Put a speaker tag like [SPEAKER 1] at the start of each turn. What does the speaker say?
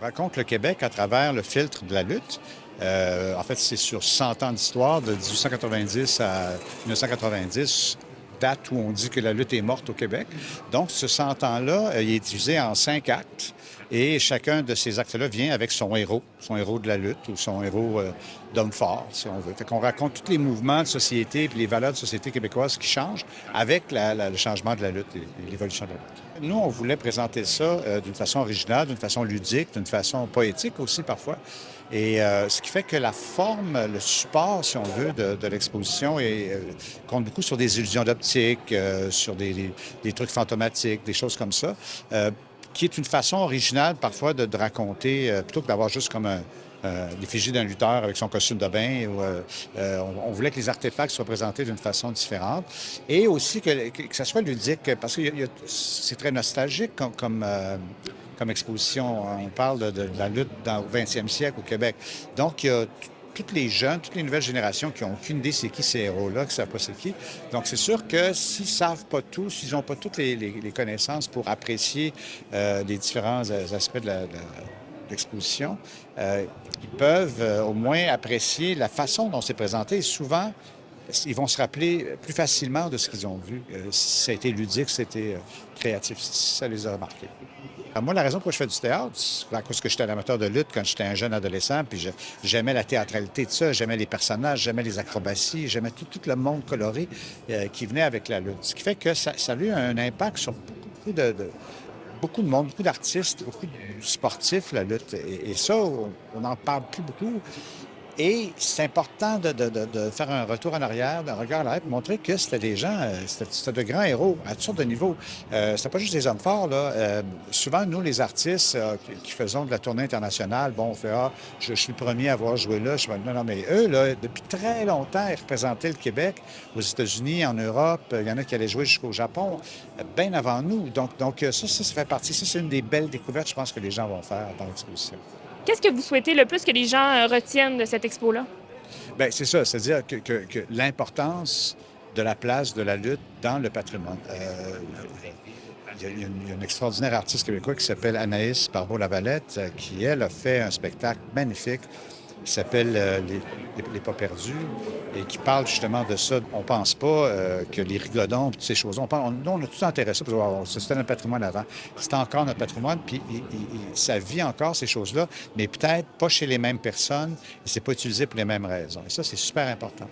[SPEAKER 1] On raconte le Québec à travers le filtre de la lutte. En fait, c'est sur 100 ans d'histoire, de 1890 à 1990, date où on dit que la lutte est morte au Québec. Donc, ce 100 ans-là, il est divisé en 5 actes. Et chacun de ces actes-là vient avec son héros de la lutte ou son héros d'homme fort, si on veut. Fait qu'on raconte tous les mouvements de société et les valeurs de société québécoise qui changent avec le changement de la lutte et l'évolution de la lutte. Nous, on voulait présenter ça d'une façon originale, d'une façon ludique, d'une façon poétique aussi parfois. Et ce qui fait que la forme, le support, si on veut, de l'exposition compte beaucoup sur des illusions d'optique, sur des trucs fantomatiques, des choses comme ça, qui est une façon originale parfois de raconter, plutôt que d'avoir juste comme l'effigie d'un lutteur avec son costume de bain. On voulait que les artefacts soient présentés d'une façon différente et aussi que ça soit ludique, parce que c'est très nostalgique comme exposition. On parle de la lutte au 20e siècle au Québec. Donc, il y a tous les jeunes, toutes les nouvelles générations qui n'ont aucune idée c'est qui ces héros-là, qui ne savent pas c'est qui. Donc, c'est sûr que s'ils ne savent pas tout, s'ils n'ont pas toutes les connaissances pour apprécier les différents aspects de l'exposition, ils peuvent au moins apprécier la façon dont c'est présenté. Et souvent, ils vont se rappeler plus facilement de ce qu'ils ont vu. Si ça a été ludique, si c'était créatif, si ça les a marqués. Alors moi, la raison pour laquelle je fais du théâtre, c'est à cause que j'étais un amateur de lutte quand j'étais un jeune adolescent, puis j'aimais la théâtralité de ça, j'aimais les personnages, j'aimais les acrobaties, j'aimais tout le monde coloré qui venait avec la lutte. Ce qui fait que ça a eu un impact sur beaucoup de monde, beaucoup d'artistes, beaucoup de sportifs, la lutte. Et ça, on n'en parle plus beaucoup. Et c'est important de faire un retour en arrière, d'un regard en arrière, pour montrer que c'était des gens, c'était de grands héros à toutes sortes de niveaux. C'était pas juste des hommes forts, là. Souvent, nous, les artistes qui faisons de la tournée internationale, bon, on fait « Ah, je suis le premier à avoir joué là. » Non, mais eux, là, depuis très longtemps, ils représentaient le Québec aux États-Unis, en Europe. Il y en a qui allaient jouer jusqu'au Japon, bien avant nous. Donc ça fait partie. Ça, c'est une des belles découvertes, je pense, que les gens vont faire dans l'exposition.
[SPEAKER 2] Qu'est-ce que vous souhaitez le plus que les gens retiennent de cette expo-là?
[SPEAKER 1] Bien, c'est ça, c'est-à-dire que l'importance de la place de la lutte dans le patrimoine. Il y a une extraordinaire artiste québécoise qui s'appelle Anaïs Barbeau-Lavalette, qui, elle, a fait un spectacle magnifique qui s'appelle les Pas perdus et qui parle justement de ça. On pense pas que les rigodons, toutes ces choses, nous, on a tout intéressé parce que c'était notre patrimoine avant. C'est encore notre patrimoine, puis ça vit encore ces choses-là, mais peut-être pas chez les mêmes personnes et c'est pas utilisé pour les mêmes raisons. Et ça, c'est super important.